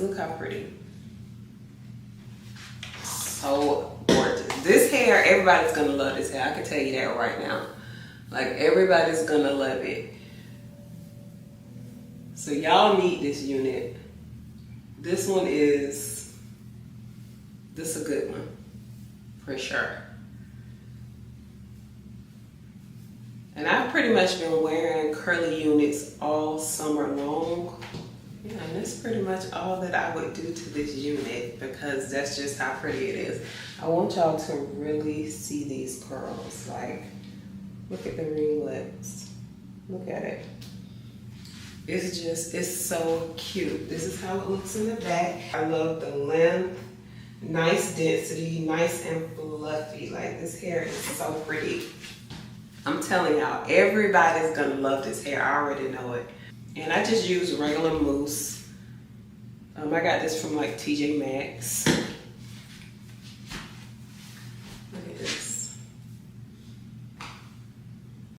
Look how pretty. So gorgeous. This hair, everybody's gonna love this hair. I can tell you that right now. Like, everybody's gonna love it. So y'all need this unit. This one is, this is a good one, for sure. And I've pretty much been wearing curly units all summer long. Yeah, and that's pretty much all that I would do to this unit because that's just how pretty it is. I want y'all to really see these curls. Like, look at the ringlets. Look at it. It's just, it's so cute. This is how it looks in the back. I love the length, nice density, nice and fluffy. Like, this hair is so pretty. I'm telling y'all, everybody's gonna love this hair. I already know it. And I just use regular mousse. I got this from like TJ Maxx.